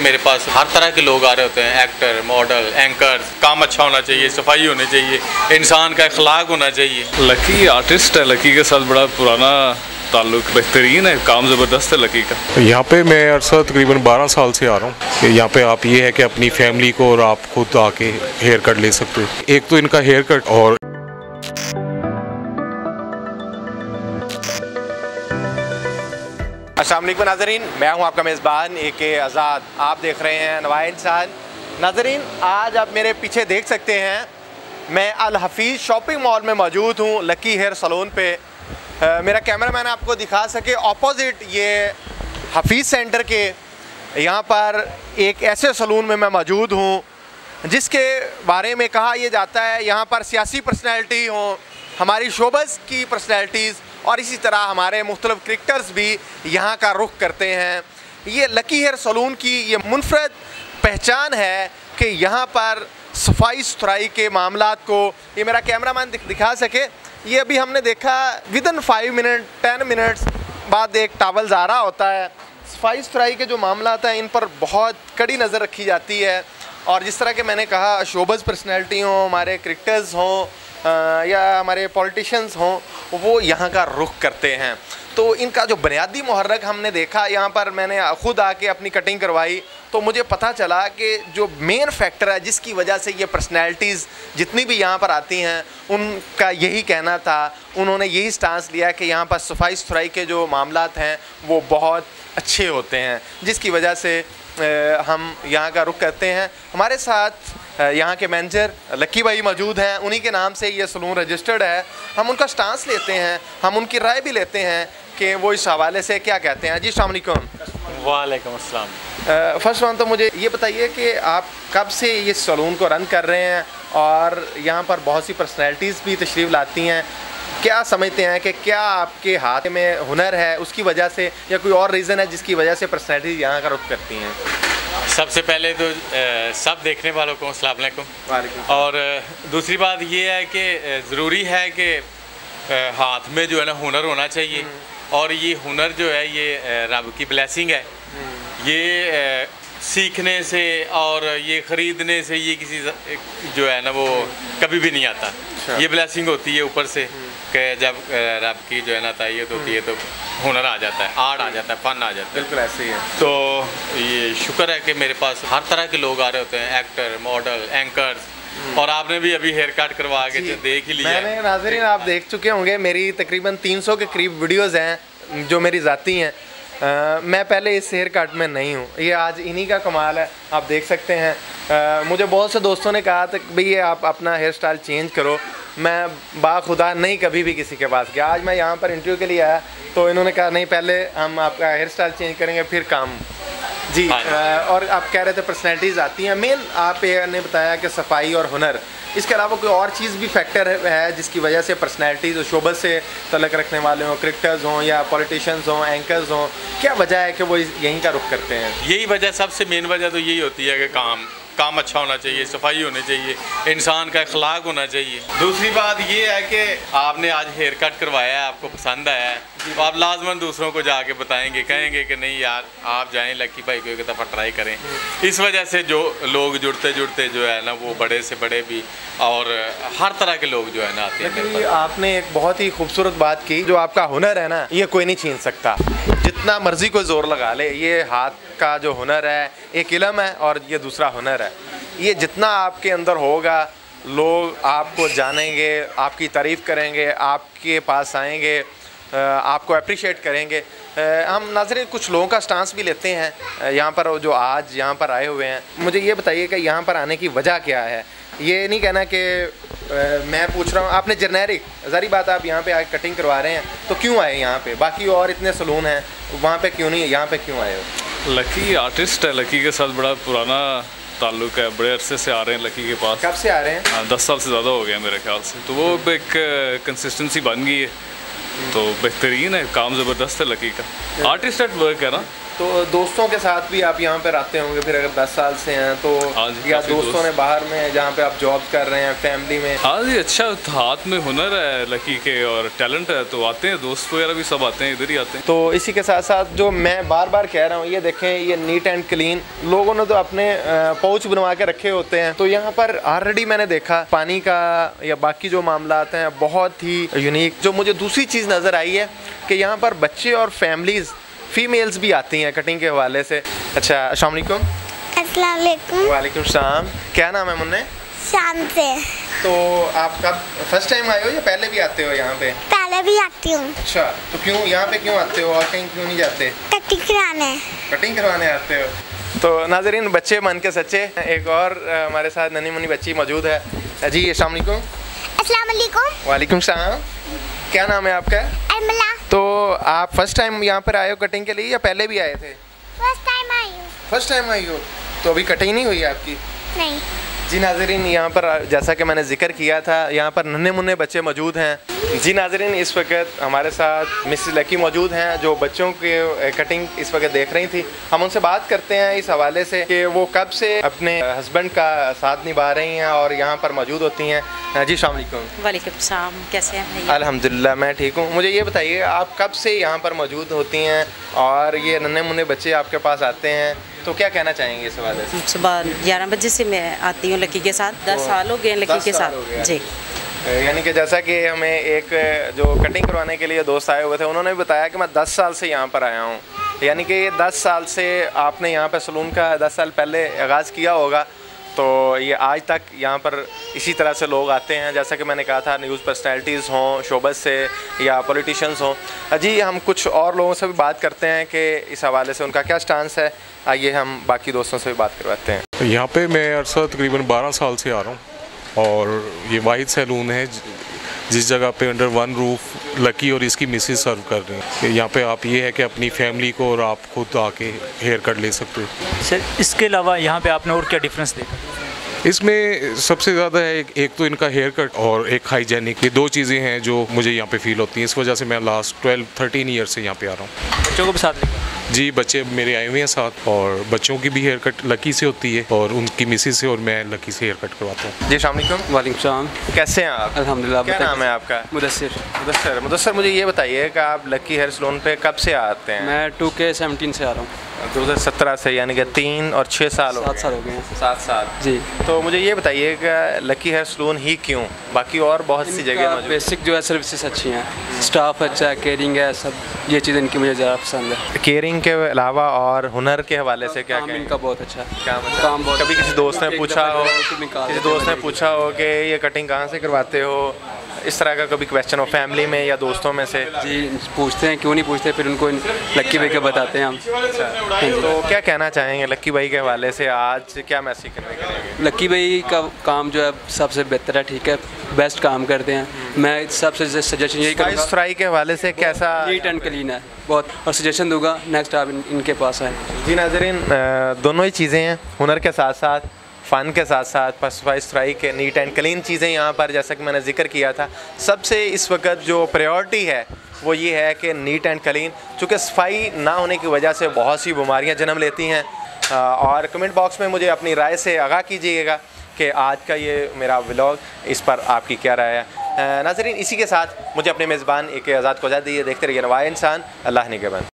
मेरे पास हर तरह के लोग आ रहे होते हैं, एक्टर, मॉडल, एंकर। काम अच्छा होना चाहिए, सफाई होनी चाहिए, इंसान का अखलाक होना चाहिए। लकी आर्टिस्ट है, लकी के साथ बड़ा पुराना ताल्लुक, बेहतरीन है, काम ज़बरदस्त है लकी का। यहाँ पे मैं अरसा तकरीबन 12 साल से आ रहा हूँ। यहाँ पे आप ये है कि अपनी फैमिली को और आप खुद आके हेयर कट ले सकते हो। एक तो इनका हेयर कट और अस्सलाम वालेकुम नाज़रीन, मैं हूं आपका मेज़बान AK आज़ाद। आप देख रहे हैं नवाया इंसान। नाज़रीन, आज आप मेरे पीछे देख सकते हैं, मैं अल हफीज़ शॉपिंग मॉल में मौजूद हूं, लकी हेयर सलून पे। मेरा कैमरामैन आपको दिखा सके, ऑपोजिट ये हफीज़ सेंटर के यहाँ पर एक ऐसे सलून में मैं मौजूद हूँ जिसके बारे में कहा यह जाता है यहाँ पर सियासी पर्सनैलिटी हों, हमारी शोबस की पर्सनैलिटीज़ और इसी तरह हमारे मुख्तलिफ क्रिकेटर्स भी यहाँ का रुख करते हैं। ये लकी हेयर सलून की ये मुनफरद पहचान है कि यहाँ पर सफाई सुथराई के मामलात को ये मेरा कैमरामैन दिखा सके। ये अभी हमने देखा विदिन 5 मिनट 10 मिनट्स बाद एक टावल आ रहा होता है। सफाई सुथराई के जो मामलात हैं इन पर बहुत कड़ी नज़र रखी जाती है और जिस तरह के मैंने कहा शोबस पर्सनैलिटी हों, हमारे क्रिकेटर्स हों या हमारे पॉलिटिशियंस हों, वो यहाँ का रुख करते हैं। तो इनका जो बुनियादी मुहर्रक हमने देखा, यहाँ पर मैंने ख़ुद आके अपनी कटिंग करवाई तो मुझे पता चला कि जो मेन फैक्टर है जिसकी वजह से ये पर्सनैलिटीज़ जितनी भी यहाँ पर आती हैं उनका यही कहना था, उन्होंने यही स्टांस लिया कि यहाँ पर सफाई सुथराई के जो मामलात हैं वो बहुत अच्छे होते हैं, जिसकी वजह से हम यहाँ का रुख करते हैं। हमारे साथ यहाँ के मैनेजर लकी भाई मौजूद हैं, उन्हीं के नाम से ये सलून रजिस्टर्ड है। हम उनका स्टांस लेते हैं, हम उनकी राय भी लेते हैं कि वो इस हवाले से क्या कहते हैं। जी अस्सलाम वालेकुम। वालेकुम अस्सलाम। फर्स्ट वन तो मुझे ये बताइए कि आप कब से ये सलून को रन कर रहे हैं और यहाँ पर बहुत सी पर्सनैलिटीज़ भी तशरीफ़ लाती हैं, क्या समझते हैं कि क्या आपके हाथ में हुनर है उसकी वजह से या कोई और रीज़न है जिसकी वजह से पर्सनैलिटीज़ यहाँ का रुख करती हैं? सबसे पहले तो सब देखने वालों को अस्सलाम वालेकुम। और दूसरी बात ये है कि ज़रूरी है कि हाथ में जो है ना हुनर होना चाहिए और ये हुनर जो है ये रब की ब्लेसिंग है। ये सीखने से और ये ख़रीदने से ये किसी जो है ना वो कभी भी नहीं आता। ये ब्लेसिंग होती है ऊपर से कि जब रब की जो है ना तायत होती है तो हुनर आ जाता है, आर्ट आ जाता है, फन आ जाता है। बिल्कुल ऐसे ही है। तो ये शुक्र है कि मेरे पास हर तरह के लोग आ रहे होते हैं, एक्टर, मॉडल, एंकर्स। और आपने भी अभी हेयर कट करवा के देख ही लिया। मैंने नाज़रीन आप देख चुके होंगे, मेरी तकरीबन 300 के करीब वीडियोज़ हैं जो मेरी ज़ाती हैं। मैं पहले इस हेयर कट में नहीं हूँ, ये आज इन्हीं का कमाल है। आप देख सकते हैं मुझे बहुत से दोस्तों ने कहा था कि भई आप अपना हेयर स्टाइल चेंज करो। मैं बाखुदा नहीं कभी भी किसी के पास गया। आज मैं यहाँ पर इंटरव्यू के लिए आया तो इन्होंने कहा नहीं, पहले हम आपका हेयर स्टाइल चेंज करेंगे फिर काम। जी और आप कह रहे थे पर्सनैलिटीज़ आती हैं। मेन आपने बताया कि सफाई और हुनर, इसके अलावा कोई और चीज़ भी फैक्टर है जिसकी वजह से पर्सनैलिटीज़ शोबस से तल्लुक़ रखने वाले हों, क्रिकेटर्स हों या पॉलिटिशियंस हों, एंकर्स हों, क्या वजह है कि वो यहीं का रुख करते हैं? यही वजह, सबसे मेन वजह तो यही होती है कि काम अच्छा होना चाहिए, सफाई होनी चाहिए, इंसान का अखलाक होना चाहिए। दूसरी बात ये है कि आपने आज हेयर कट करवाया है, आपको पसंद आया है तो आप लाजमन दूसरों को जाके बताएंगे, कहेंगे कि नहीं यार आप जाएं लकी भाई को एक दफ़ा ट्राई करें। इस वजह से जो लोग जुड़ते जो है ना वो बड़े से बड़े भी और हर तरह के लोग जो है ना आते हैं। आपने एक बहुत ही खूबसूरत बात की, जो आपका हुनर है ना ये कोई नहीं छीन सकता, जितना मर्जी कोई ज़ोर लगा ले। ये हाथ का जो हुनर है एक इल्म है और ये दूसरा हुनर है। ये जितना आपके अंदर होगा लोग आपको जानेंगे, आपकी तारीफ़ करेंगे, आपके पास आएंगे, आपको अप्रिशिएट करेंगे। हम नाज़रीन कुछ लोगों का स्टांस भी लेते हैं यहाँ पर जो आज यहाँ पर आए हुए हैं। मुझे ये बताइए कि यहाँ पर आने की वजह क्या है? ये नहीं कहना कि मैं पूछ रहा हूँ, आपने जेनेरिक ज़ारी बात, आप यहाँ पे आके कटिंग करवा रहे हैं तो क्यों आए यहाँ पे? बाकी और इतने सलून हैं, वहाँ पे क्यों नहीं, यहाँ पे क्यों आए हो? लकी आर्टिस्ट है, लकी के साथ बड़ा पुराना ताल्लुक है, बड़े अरसे से आ रहे हैं लकी के पास। कब से आ रहे हैं? 10 साल से ज़्यादा हो गया मेरे ख्याल से। तो वो एक कंसिस्टेंसी बन गई है, तो बेहतरीन है, काम ज़बरदस्त है लकी का। आर्टिस्ट एट वर्क है ना, तो दोस्तों के साथ भी आप यहाँ पर आते होंगे फिर, अगर 10 साल से हैं तो, या दोस्तों ने बाहर में जहाँ पे आप जॉब कर रहे हैं, फैमिली में? हाँ जी, अच्छा हाथ में हुनर है लकी के और टैलेंट है तो आते हैं, दोस्त वगैरह भी सब आते हैं, इधर ही आते हैं। तो इसी के साथ साथ जो मैं बार बार कह रहा हूँ, ये देखें, ये नीट एंड क्लीन, लोगों ने तो अपने पाउच बनवा के रखे होते हैं। तो यहाँ पर ऑलरेडी मैंने देखा पानी का या बाकी जो मामलात हैं बहुत ही यूनिक। जो मुझे दूसरी चीज़ नज़र आई है कि यहाँ पर बच्चे और फैमिलीज़, फीमेल्स भी आती हैं कटिंग के हवाले से। अच्छा, अस्सलाम वालेकुम। अस्सलाम वालेकुम। वालेकुम सलाम। क्या नाम है मुन्ने? शाम से। तो आप कब फर्स्ट टाइम आए हो या पहले भी आते हो यहाँ पे? पहले भी आती हूँ। अच्छा, तो क्यों यहाँ पे क्यों आते हो और कहीं क्यों नहीं जाते? कटिंग कराने। कटिंग करवाने आते हो। तो नाज़रीन, बच्चे मन के सच्चे, एक और हमारे साथ नन्ही मुन्नी बच्ची मौजूद है। जी, अस्सलाम वालेकुम। अस्सलाम वालेकुम। वालेकुम सलाम। क्या नाम है आपका? अरमला। तो आप फर्स्ट टाइम यहाँ पर आए हो कटिंग के लिए या पहले भी आए थे? फर्स्ट टाइम आई हूँ। फर्स्ट टाइम आई हो, तो अभी कटिंग नहीं हुई आपकी? नहीं। जी नाज़रीन, यहाँ पर जैसा कि मैंने जिक्र किया था, यहाँ पर नन्हे मुन्ने बच्चे मौजूद हैं। जी नाज़रीन, इस वक्त हमारे साथ मिसेस लकी मौजूद हैं जो बच्चों के कटिंग इस वक्त देख रही थी। हम उनसे बात करते हैं इस हवाले से कि वो कब से अपने हस्बैंड का साथ निभा रही हैं और यहाँ पर मौजूद होती हैं। जी अस्सलाम वालेकुम। वालेकुम सलाम, कैसे हैं? अल्हम्दुलिल्लाह, मैं ठीक हूँ। मुझे ये बताइए, आप कब से यहाँ पर मौजूद होती हैं और ये नन्हे मुन्ने बच्चे आपके पास आते हैं, तो क्या कहना चाहेंगे इस हवाले से? सुबह 11 बजे से मैं आती हूँ लकी के साथ। 10 साल हो गए लकी के साथ जी। यानी कि जैसा कि हमें एक जो कटिंग करवाने के लिए दोस्त आए हुए थे, उन्होंने भी बताया कि मैं 10 साल से यहाँ पर आया हूँ। यानी कि 10 साल से आपने यहाँ पर सलून का 10 साल पहले आगाज़ किया होगा, तो ये आज तक यहाँ पर इसी तरह से लोग आते हैं। जैसा कि मैंने कहा था, न्यूज़ पर्सनैलिटीज़ हों, शोबस से या पॉलिटिशियंस हों। जी, हम कुछ और लोगों से भी बात करते हैं कि इस हवाले से उनका क्या स्टांस है। आइए हम बाकी दोस्तों से भी बात करवाते हैं। यहाँ पे मैं अरसा तकरीबन 12 साल से आ रहा हूँ और ये वाहिद सैलून है जिस जगह पे अंडर वन रूफ लकी और इसकी मिसेस सर्व कर रहे हैं। यहाँ पे आप ये है कि अपनी फैमिली को और आप खुद आके हेयर कट ले सकते हो। सर, इसके अलावा यहाँ पे आपने और क्या डिफरेंस देखा? इसमें सबसे ज़्यादा है एक तो इनका हेयर कट और एक हाइजेनिक, ये दो चीज़ें हैं जो मुझे यहाँ पे फील होती हैं। इस वजह से मैं लास्ट 12-13 ईयर से यहाँ पे आ रहा हूँ। बच्चों को भी साथ लेकर? जी, बच्चे मेरे आए हुए हैं साथ और बच्चों की भी हेयर कट लकी से होती है और उनकी मिसेस से, और मैं लकी से हेयर कट करवाता हूँ। जी अस्सलाम वालेकुम। वालेकुम सलाम। कैसे हैं आप? अल्हम्दुलिल्लाह। क्या नाम है आपका? मुदस्सिर। मुदस्सिर, मुझे ये बताइए कि आप लकी हेयर सलून पे कब से आते हैं? मैं 2K17 से आ रहा हूँ। 2017 से, यानी कि 3 और 6 साल हो गए। 7 साल हो गए हैं। 7 साल जी। तो मुझे ये बताइए कि लकी हेयर सलून ही क्यों, बाकी और बहुत सी जगह मौजूद? बेसिक जो है सर्विसेज अच्छी हैं, स्टाफ अच्छा है, केयरिंग है, सब ये चीज़ इनकी मुझे ज़्यादा पसंद है। केयरिंग के अलावा और हुनर के हवाले से क्या काम कहें? इनका बहुत अच्छा है। काम बहुत। कभी किसी दोस्त ने पूछा हो कि ये कटिंग कहाँ से करवाते हो, इस तरह का कभी क्वेश्चन हो फैमिली में या दोस्तों में से? जी पूछते हैं, क्यों नहीं पूछते, फिर उनको लक्की भाई के बताते हैं हम। तो क्या कहना चाहेंगे लक्की भाई के हवाले से, आज क्या मैसेज कन्वे करेंगे? लक्की भाई का काम जो है सबसे बेहतर है, ठीक है, बेस्ट काम करते हैं। मैं सबसे सजेशन यही करूँगा, फ्राई के हवाले से कैसा? नीट एंड क्लीन है बहुत, और सजेशन दूंगा नेक्स्ट आप इनके पास आए। जी नाज़रीन, दोनों ही चीज़ें हैं, हुनर के साथ साथ फ़न के साथ साथ फर्स्ट फ्राई के नीट एंड क्लीन चीज़ें यहाँ पर, जैसा कि मैंने जिक्र किया था। सबसे इस वक्त जो प्रायोरिटी है वो ये है कि नीट एंड क्लीन, चूँकि सफाई ना होने की वजह से बहुत सी बीमारियाँ जन्म लेती हैं। और कमेंट बॉक्स में मुझे अपनी राय से आगाह कीजिएगा कि आज का ये मेरा व्लॉग, इस पर आपकी क्या राय है। नाज़रीन, इसी के साथ मुझे अपने मेज़बान AK आज़ाद को इजाज़त दीजिए। देखते रहिए नवाए इंसान। अल्लाह निगहबान।